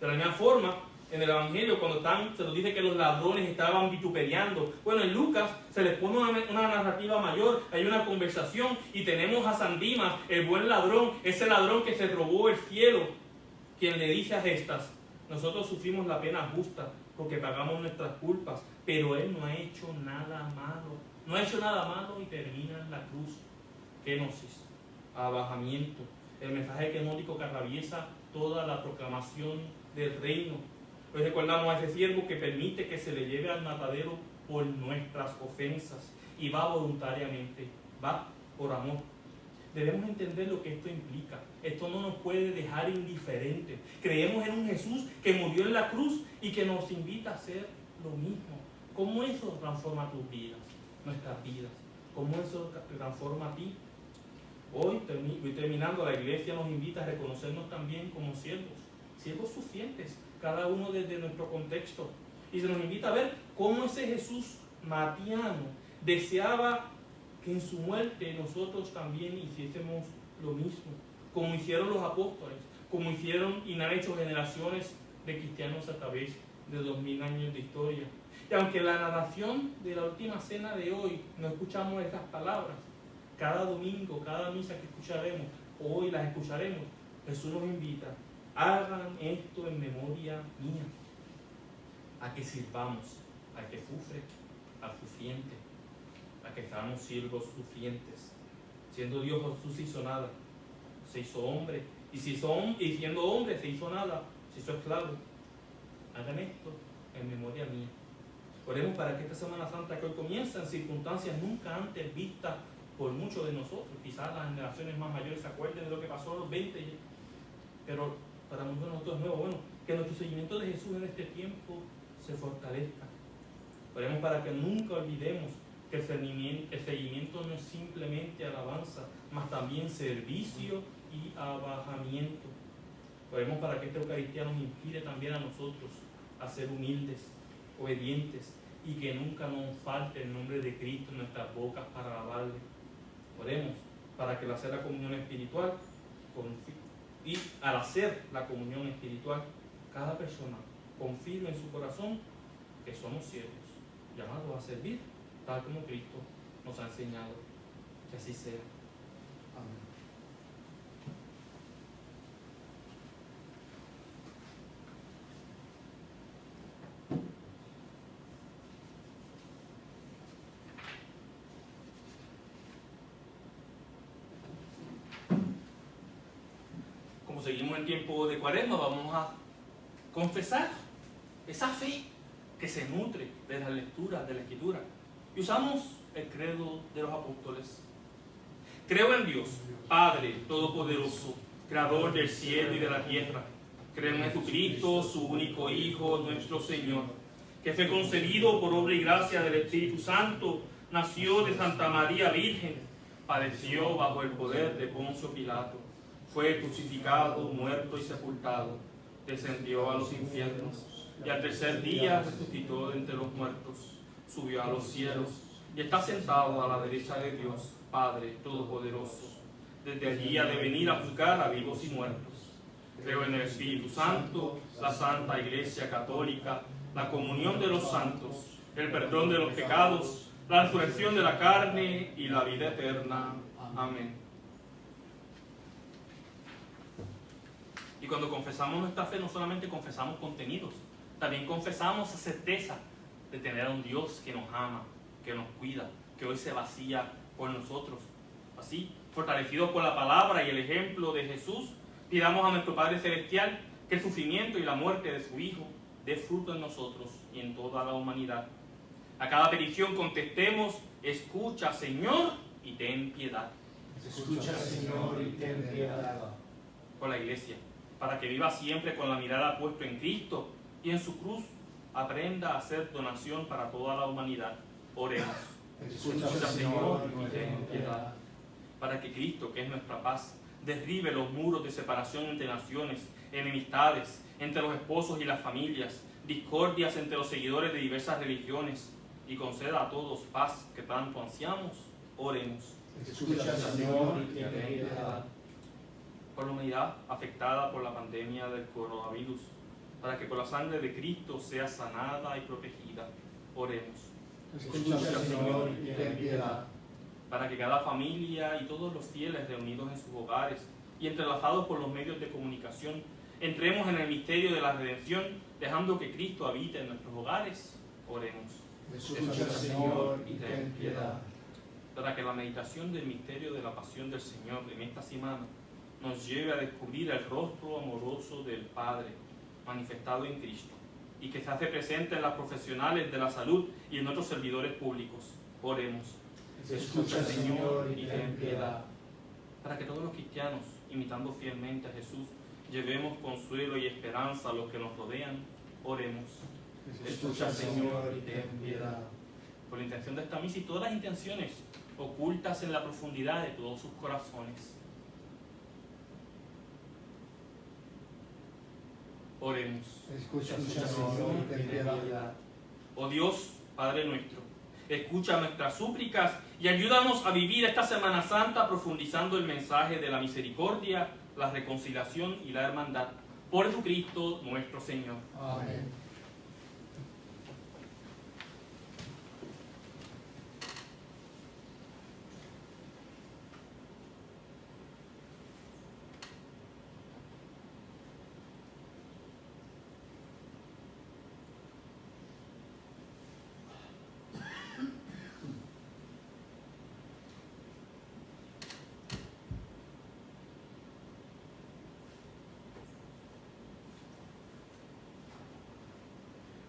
De la misma forma, en el Evangelio, cuando se nos dice que los ladrones estaban vituperiando, bueno, en Lucas se les pone una narrativa mayor, hay una conversación y tenemos a San Dimas, el buen ladrón, ese ladrón que se robó el cielo, quien le dice a estas: nosotros sufrimos la pena justa porque pagamos nuestras culpas, pero él no ha hecho nada malo. No ha hecho nada malo y termina en la cruz. Kenosis, abajamiento, el mensaje kenótico que atraviesa toda la proclamación del reino. Hoy recordamos a ese siervo que permite que se le lleve al matadero por nuestras ofensas y va voluntariamente, va por amor. Debemos entender lo que esto implica. Esto no nos puede dejar indiferentes. Creemos en un Jesús que murió en la cruz y que nos invita a hacer lo mismo. ¿Cómo eso transforma tus vidas, nuestras vidas? ¿Cómo eso te transforma a ti? Hoy, terminando, la iglesia nos invita a reconocernos también como siervos sufrientes, cada uno desde nuestro contexto. Y se nos invita a ver cómo ese Jesús matiano deseaba que en su muerte nosotros también hiciésemos lo mismo, como hicieron los apóstoles, como hicieron y han hecho generaciones de cristianos a través de 2000 años de historia. Y aunque la narración de la última cena de hoy no escuchamos estas palabras, cada domingo, cada misa que escucharemos, hoy las escucharemos, Jesús nos invita hagan esto en memoria mía. A que sirvamos al que sufre, al sufriente, a que seamos siervos sufrientes. Siendo Dios, Jesús se hizo nada, se hizo hombre, y siendo hombre se hizo nada, se hizo esclavo. Hagan esto en memoria mía. Oremos para que esta Semana Santa que hoy comienza en circunstancias nunca antes vistas por muchos de nosotros. Quizás las generaciones más mayores se acuerden de lo que pasó a los 20, pero para muchos de nosotros es nuevo. Bueno, que nuestro seguimiento de Jesús en este tiempo se fortalezca. Oremos para que nunca olvidemos que el seguimiento no es simplemente alabanza, mas también servicio y abajamiento. Oremos para que esta Eucaristía nos inspire también a nosotros a ser humildes, obedientes, y que nunca nos falte el nombre de Cristo en nuestras bocas para alabarle. Oremos para que al hacer la comunión espiritual, y al hacer la comunión espiritual, cada persona confirme en su corazón que somos siervos, llamados a servir, tal como Cristo nos ha enseñado. Que así sea. Amén. Como seguimos en tiempo de Cuaresma, vamos a confesar esa fe que se nutre de la lectura de la Escritura. Y usamos el credo de los apóstoles. Creo en Dios, Padre Todopoderoso, Creador del cielo y de la tierra. Creo en Jesucristo, su único Hijo, nuestro Señor, que fue concebido por obra y gracia del Espíritu Santo, nació de Santa María Virgen, padeció bajo el poder de Poncio Pilato, fue crucificado, muerto y sepultado, descendió a los infiernos, y al tercer día resucitó de entre los muertos, subió a los cielos, y está sentado a la derecha de Dios, Padre Todopoderoso. Desde allí ha de venir a juzgar a vivos y muertos. Creo en el Espíritu Santo, la Santa Iglesia Católica, la comunión de los santos, el perdón de los pecados, la resurrección de la carne y la vida eterna. Amén. Y cuando confesamos nuestra fe, no solamente confesamos contenidos, también confesamos la certeza de tener a un Dios que nos ama, que nos cuida, que hoy se vacía por nosotros. Así, fortalecidos por la palabra y el ejemplo de Jesús, pidamos a nuestro Padre Celestial que el sufrimiento y la muerte de su Hijo dé fruto en nosotros y en toda la humanidad. A cada petición contestemos: escucha, Señor, y ten piedad. Escucha, Señor, y ten piedad. Por la Iglesia, para que viva siempre con la mirada puesta en Cristo y en su cruz, aprenda a hacer donación para toda la humanidad. Oremos. Escucha, Señor, y ten piedad. Para que Cristo, que es nuestra paz, derribe los muros de separación entre naciones, enemistades entre los esposos y las familias, discordias entre los seguidores de diversas religiones, y conceda a todos paz que tanto ansiamos. Oremos. Escucha, Señor, y ten piedad. Por la humanidad afectada por la pandemia del coronavirus, para que por la sangre de Cristo sea sanada y protegida. Oremos. Escucha, Señor, y ten piedad. Para que cada familia y todos los fieles reunidos en sus hogares y entrelazados por los medios de comunicación, entremos en el misterio de la redención, dejando que Cristo habite en nuestros hogares. Oremos. Escucha, Señor, y ten piedad. Para que la meditación del misterio de la pasión del Señor en esta semana nos lleve a descubrir el rostro amoroso del Padre manifestado en Cristo, y que se hace presente en las profesionales de la salud y en otros servidores públicos. Oremos. Escucha, Señor, y ten piedad. Para que todos los cristianos, imitando fielmente a Jesús, llevemos consuelo y esperanza a los que nos rodean. Oremos. Escucha, Señor, y ten piedad. Por la intención de esta misa y todas las intenciones ocultas en la profundidad de todos sus corazones. Oremos. Escucha, Señor, y ten piedad. Oh Dios, Padre nuestro, escucha nuestras súplicas y ayúdanos a vivir esta Semana Santa profundizando el mensaje de la misericordia, la reconciliación y la hermandad. Por Jesucristo nuestro Señor. Amén.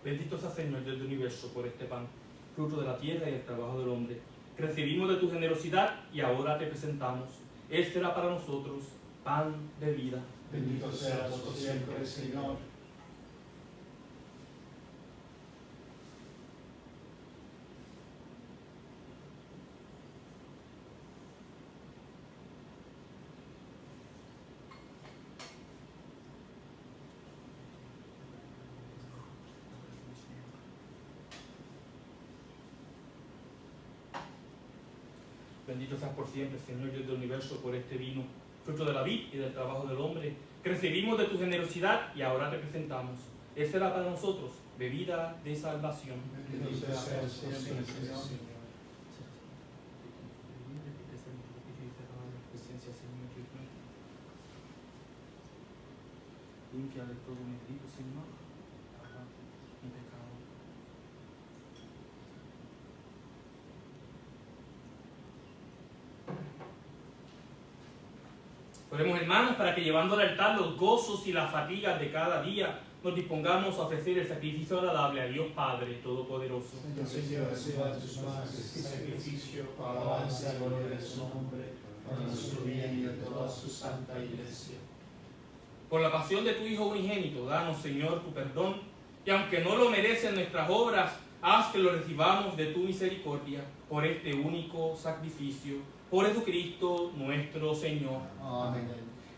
Bendito sea Señor del universo por este pan, fruto de la tierra y del trabajo del hombre. Que recibimos de tu generosidad y ahora te presentamos. Este será para nosotros pan de vida. Bendito seas por siempre, Señor. Bendito seas por siempre, Señor Dios del universo, por este vino, fruto de la vid y del trabajo del hombre, que recibimos de tu generosidad y ahora te presentamos. Este será para nosotros bebida de salvación. Bendito seas por siempre, Señor. Limpia de todo mi grito, Señor, mi pecado. Oremos, hermanos, para que llevando al altar los gozos y las fatigas de cada día, nos dispongamos a ofrecer el sacrificio agradable a Dios Padre Todopoderoso. Señor, reciba de tus manos este sacrificio para alabanza y gloria de su nombre, para nuestro bien y de toda su santa iglesia. Por la pasión de tu Hijo unigénito, danos, Señor, tu perdón, y aunque no lo merecen nuestras obras, haz que lo recibamos de tu misericordia, por este único sacrificio, por Jesucristo nuestro Señor. Amén.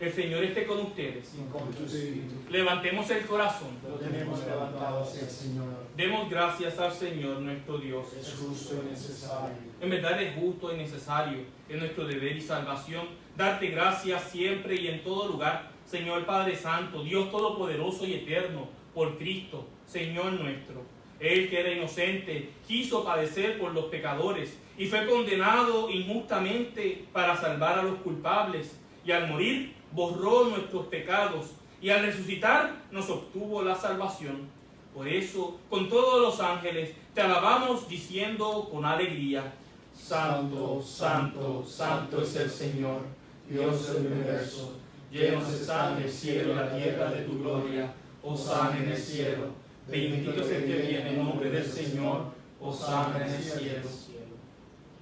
El Señor esté con ustedes. Y con tu espíritu. Levantemos el corazón. Lo tenemos levantado hacia el Señor. Demos gracias al Señor nuestro Dios. Es justo y necesario. En verdad es justo y necesario, es nuestro deber y salvación, darte gracias siempre y en todo lugar, Señor Padre Santo, Dios Todopoderoso y Eterno, por Cristo, Señor nuestro. Él que era inocente, quiso padecer por los pecadores y fue condenado injustamente para salvar a los culpables, y al morir borró nuestros pecados, y al resucitar nos obtuvo la salvación. Por eso, con todos los ángeles, te alabamos diciendo con alegría: Santo, Santo, Santo es el Señor, Dios del universo. Llenos están el cielo y la tierra de tu gloria. Hosana en el cielo. Bendito es el que viene en nombre del Señor. Hosana en el cielo.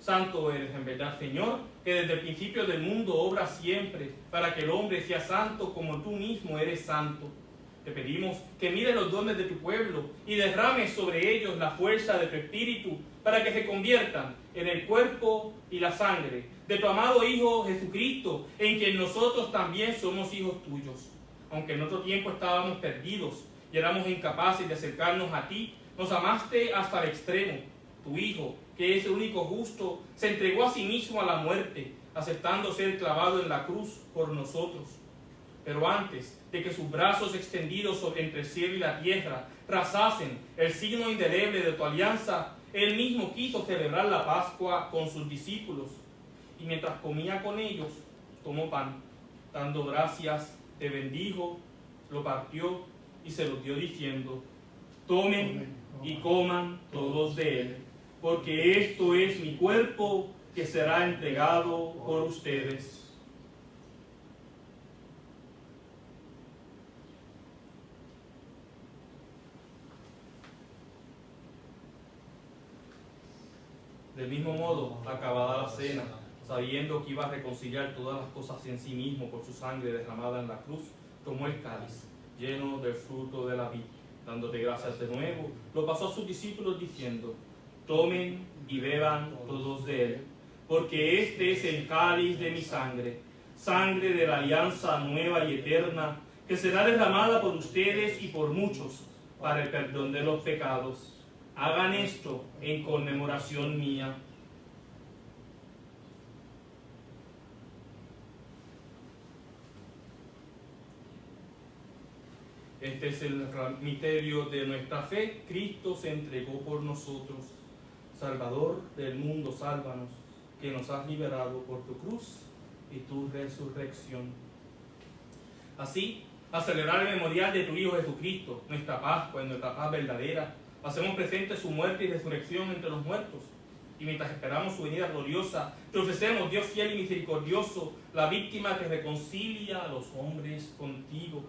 Santo eres en verdad, Señor, que desde el principio del mundo obras siempre para que el hombre sea santo como tú mismo eres santo. Te pedimos que mires los dones de tu pueblo y derrames sobre ellos la fuerza de tu espíritu para que se conviertan en el cuerpo y la sangre de tu amado Hijo Jesucristo, en quien nosotros también somos hijos tuyos. Aunque en otro tiempo estábamos perdidos y éramos incapaces de acercarnos a ti, nos amaste hasta el extremo. Tu Hijo, que es el único justo, se entregó a sí mismo a la muerte, aceptando ser clavado en la cruz por nosotros. Pero antes de que sus brazos extendidos entre el cielo y la tierra trazasen el signo indeleble de tu alianza, Él mismo quiso celebrar la Pascua con sus discípulos. Y mientras comía con ellos, tomó pan, dando gracias, te bendijo, lo partió y se los dio diciendo: tomen y coman todos de él, porque esto es mi cuerpo que será entregado por ustedes. Del mismo modo, acabada la cena, sabiendo que iba a reconciliar todas las cosas en sí mismo por su sangre derramada en la cruz, tomó el cáliz, lleno del fruto de la vid, dándote gracias de nuevo, lo pasó a sus discípulos diciendo: tomen y beban todos de él, porque este es el cáliz de mi sangre, sangre de la alianza nueva y eterna, que será derramada por ustedes y por muchos, para el perdón de los pecados. Hagan esto en conmemoración mía. Este es el misterio de nuestra fe. Cristo se entregó por nosotros. Salvador del mundo, sálvanos, que nos has liberado por tu cruz y tu resurrección. Así, a celebrar el memorial de tu Hijo Jesucristo, nuestra Pascua y nuestra paz verdadera, hacemos presente su muerte y resurrección entre los muertos. Y mientras esperamos su venida gloriosa, te ofrecemos, Dios fiel y misericordioso, la víctima que reconcilia a los hombres contigo.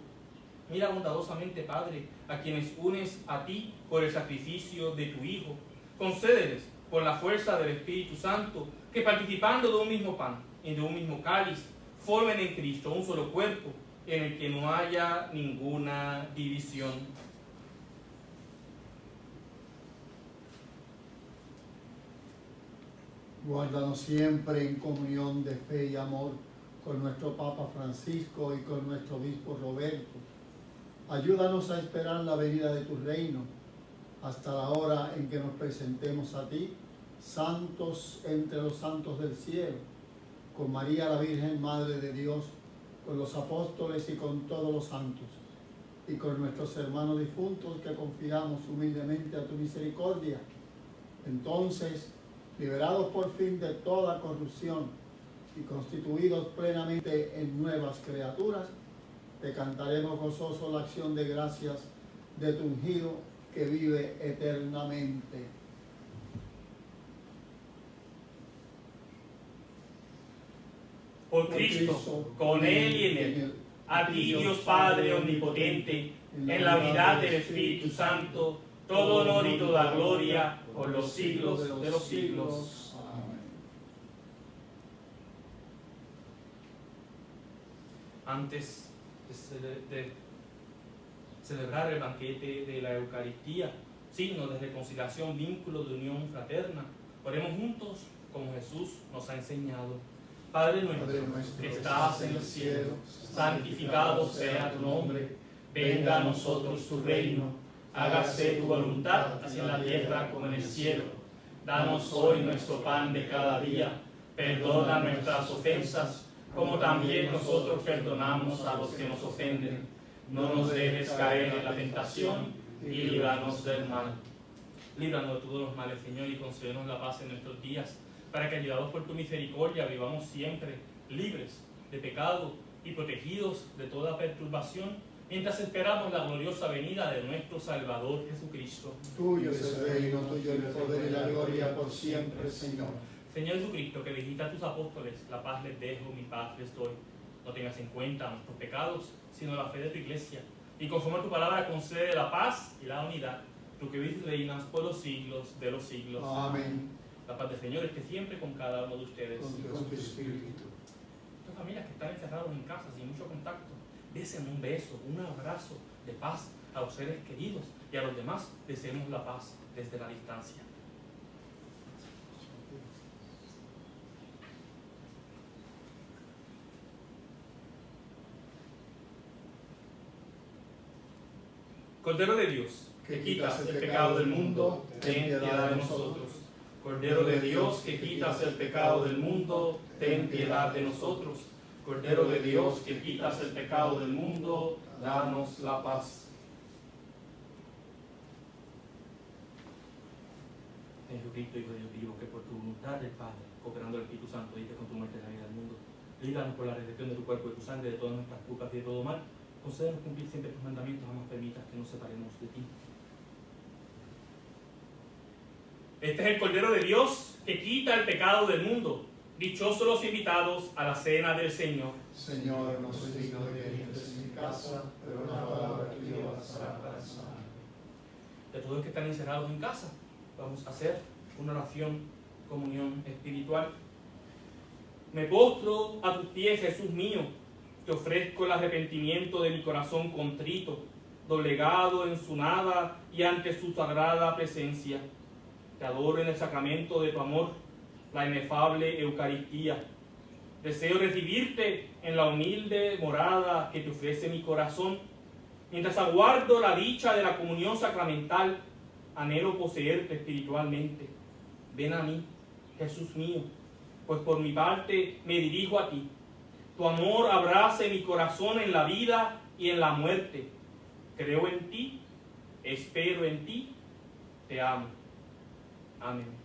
Mira bondadosamente, Padre, a quienes unes a ti por el sacrificio de tu Hijo. Concédeles, por la fuerza del Espíritu Santo, que participando de un mismo pan y de un mismo cáliz, formen en Cristo un solo cuerpo, en el que no haya ninguna división. Guárdanos siempre en comunión de fe y amor con nuestro Papa Francisco y con nuestro Obispo Roberto. Ayúdanos a esperar la venida de tu reino hasta la hora en que nos presentemos a ti, santos entre los santos del cielo, con María la Virgen Madre de Dios, con los apóstoles y con todos los santos, y con nuestros hermanos difuntos que confiamos humildemente a tu misericordia. Entonces, liberados por fin de toda corrupción y constituidos plenamente en nuevas criaturas, te cantaremos gozoso la acción de gracias de tu ungido que vive eternamente. Por Cristo, con Él y en Él, a ti Dios Padre Omnipotente, en la unidad del Espíritu Santo, todo honor y toda gloria por los siglos de los siglos. Amén. Antes de celebrar el banquete de la Eucaristía, signo de reconciliación, vínculo de unión fraterna, oremos juntos como Jesús nos ha enseñado. Padre nuestro, que estás en el cielo, santificado sea tu nombre, venga a nosotros tu reino, hágase tu voluntad, así en la tierra como en el cielo. Danos hoy nuestro pan de cada día, perdona nuestras ofensas, como también nosotros perdonamos a los que nos ofenden. No nos dejes caer en la tentación y líbranos del mal. Líbranos de todos los males, Señor, y concédenos la paz en nuestros días, para que, ayudados por tu misericordia, vivamos siempre libres de pecado y protegidos de toda perturbación, mientras esperamos la gloriosa venida de nuestro Salvador Jesucristo. Tuyo es el reino, tuyo el poder y la gloria por siempre, Señor. Señor Jesucristo, que dijiste a tus apóstoles, la paz les dejo, mi paz les doy. No tengas en cuenta nuestros pecados, sino la fe de tu iglesia. Y conforme a tu palabra, concede la paz y la unidad, tú que vives y reinas por los siglos de los siglos. Amén. La paz del Señor esté siempre con cada uno de ustedes. Con tu espíritu. Estas familias que están encerradas en casa sin mucho contacto, desen un beso, un abrazo de paz a los seres queridos, y a los demás deseemos la paz desde la distancia. Cordero de Dios, que quitas el pecado del mundo, ten piedad de nosotros. Cordero de Dios, que quitas el pecado del mundo, ten piedad de nosotros. Cordero de Dios, que quitas el pecado del mundo, danos la paz. Jesucristo, Hijo de Dios vivo, que por tu voluntad del Padre, cooperando el Espíritu Santo, diste con tu muerte en la vida del mundo. Líbranos por la redención de tu cuerpo y de tu sangre, de todas nuestras culpas y de todo mal. Concédenos cumplir siempre tus mandamientos, jamás permitas que nos separemos de ti. Este es el Cordero de Dios que quita el pecado del mundo. Dichosos los invitados a la cena del Señor. Señor, no soy digno de que entres en mi casa, pero una palabra tuya bastará para sanar. De todos los que están encerrados en casa, vamos a hacer una oración, comunión espiritual. Me postro a tus pies, Jesús mío. Te ofrezco el arrepentimiento de mi corazón contrito, doblegado en su nada y ante su sagrada presencia. Te adoro en el sacramento de tu amor, la inefable Eucaristía. Deseo recibirte en la humilde morada que te ofrece mi corazón. Mientras aguardo la dicha de la comunión sacramental, anhelo poseerte espiritualmente. Ven a mí, Jesús mío, pues por mi parte me dirijo a ti. Tu amor abrace mi corazón en la vida y en la muerte. Creo en ti, espero en ti, te amo. Amén.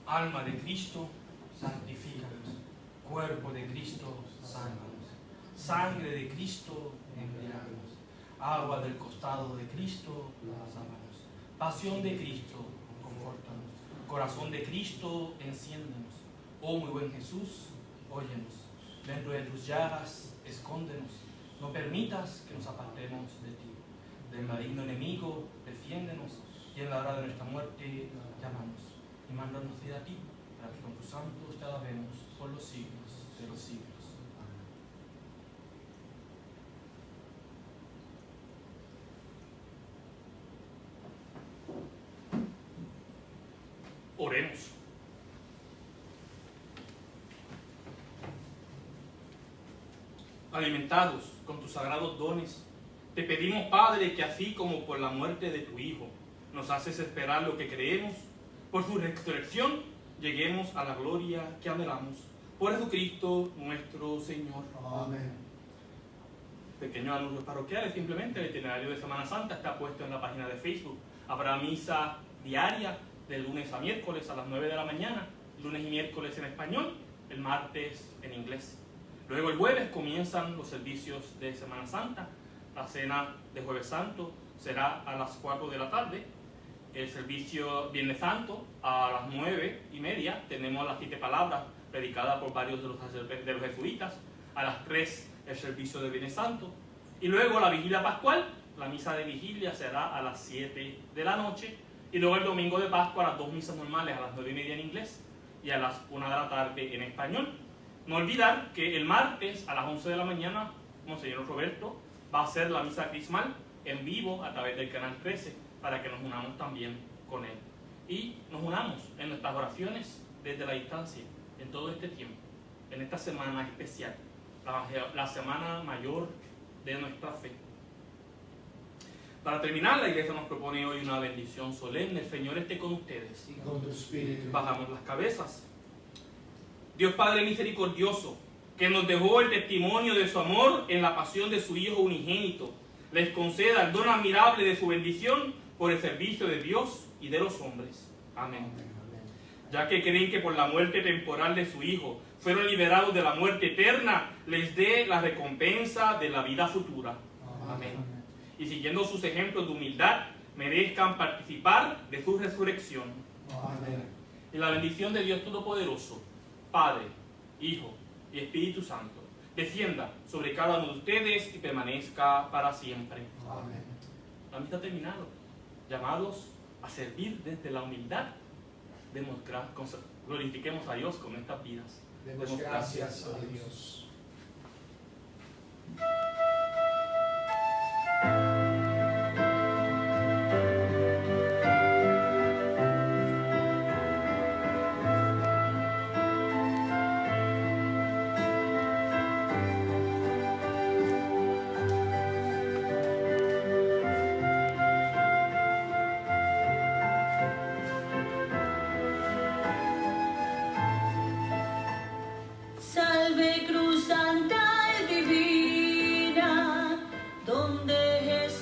Alma de Cristo, santifícanos. Cuerpo de Cristo, sánganos. Sangre de Cristo, embriáganos. Agua del costado de Cristo, sámanos. Pasión de Cristo, confórtanos. Corazón de Cristo, enciéndenos. Oh muy buen Jesús, óyenos. Dentro de tus llagas, escóndenos. No permitas que nos apartemos de ti. Del maligno enemigo, defiéndenos. Y en la hora de nuestra muerte, llámanos. Y mándanos ir a ti, para que con tus santos te alabemos por los siglos de los siglos. Oremos. Alimentados con tus sagrados dones, te pedimos, Padre, que así como por la muerte de tu Hijo nos haces esperar lo que creemos, por su resurrección lleguemos a la gloria que anhelamos. Por Jesucristo nuestro Señor. Amén. Pequeños anuncios parroquiales, simplemente el itinerario de Semana Santa está puesto en la página de Facebook. Habrá misa diaria de lunes a miércoles a las 9 de la mañana, lunes y miércoles en español, el martes en inglés. Luego el jueves comienzan los servicios de Semana Santa. La cena de Jueves Santo será a las 4 de la tarde. El servicio Viernes Santo a las 9:30 tenemos las 7 palabras predicadas por varios de los jesuitas. A las 3 el servicio de Viernes Santo. Y luego la vigilia pascual, la misa de vigilia será a las 7 de la noche. Y luego el domingo de Pascua las 2 misas normales a las 9:30 en inglés y a las 1 de la tarde en español. No olvidar que el martes a las 11 de la mañana, Monseñor Roberto va a hacer la misa crismal en vivo a través del canal 13 para que nos unamos también con él. Y nos unamos en nuestras oraciones desde la distancia en todo este tiempo, en esta semana especial, la semana mayor de nuestra fe. Para terminar, la iglesia nos propone hoy una bendición solemne. El Señor esté con ustedes. Y con tu espíritu. Bajamos las cabezas. Dios Padre misericordioso, que nos dejó el testimonio de su amor en la pasión de su Hijo unigénito, les conceda el don admirable de su bendición por el servicio de Dios y de los hombres. Amén. Ya que creen que por la muerte temporal de su Hijo fueron liberados de la muerte eterna, les dé la recompensa de la vida futura. Amén. Y siguiendo sus ejemplos de humildad, merezcan participar de su resurrección. Amén. Y la bendición de Dios Todopoderoso, Padre, Hijo y Espíritu Santo, descienda sobre cada uno de ustedes y permanezca para siempre. Amén. La misa ha terminado. Llamados a servir desde la humildad, glorifiquemos a Dios con estas vidas. Demos gracias a Dios. Salve Cruz Santa y Divina, donde Jesús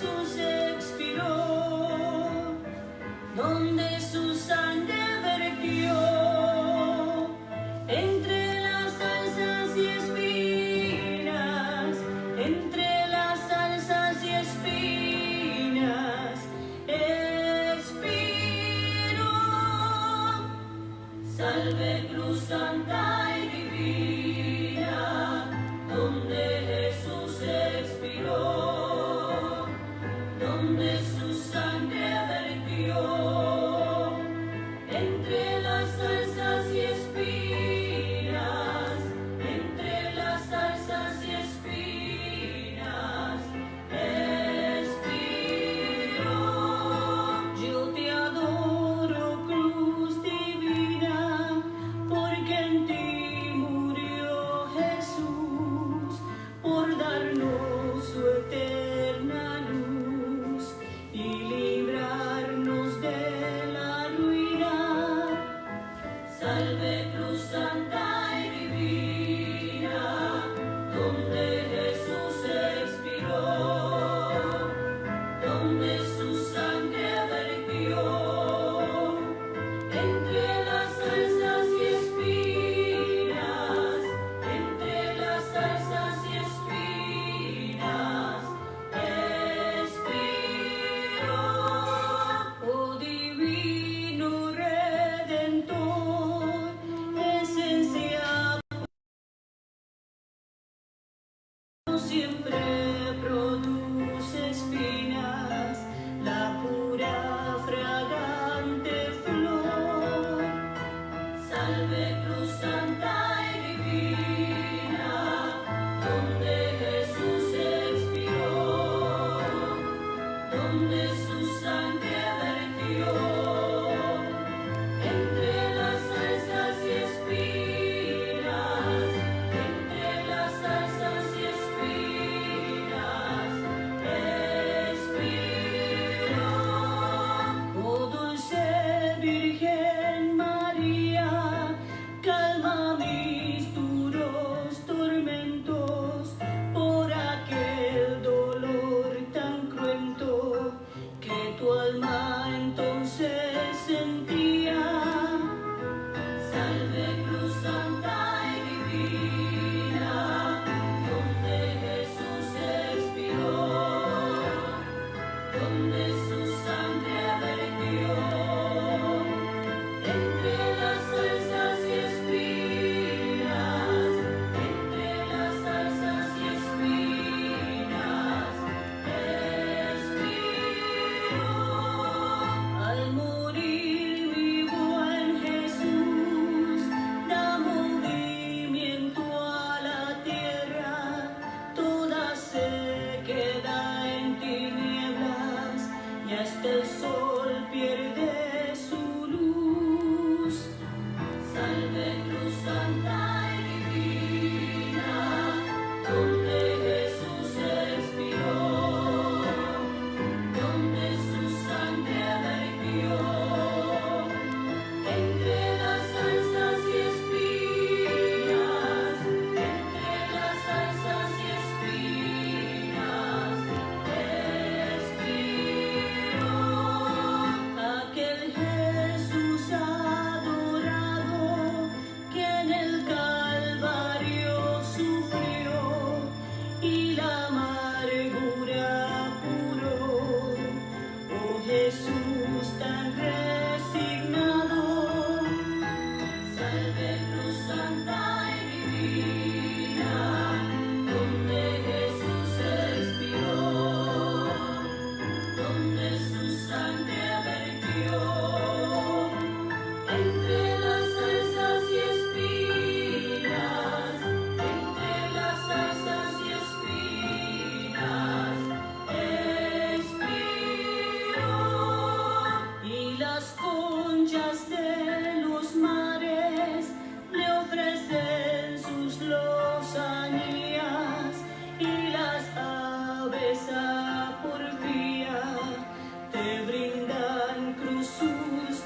y hasta el sol pierde su luz. Salve Cruz Santa y Divina, donde Jesús expiró, donde su sangre vertió, entre las zarzas y espinas, entre las zarzas y espinas, expiró. Aquel Jesús adorado que en el Calvario sufrió y la amargura curó. Oh Jesús tan resignado, salve Cruz Santa y Divina, donde Jesús expiró, donde su sangre vertió, entre las zarzas y espinas, entre las zarzas y espinas, expiró. Y las conchas de los mares le ofrecen sus lozanías, y las aves a porfía te brindan cruz sus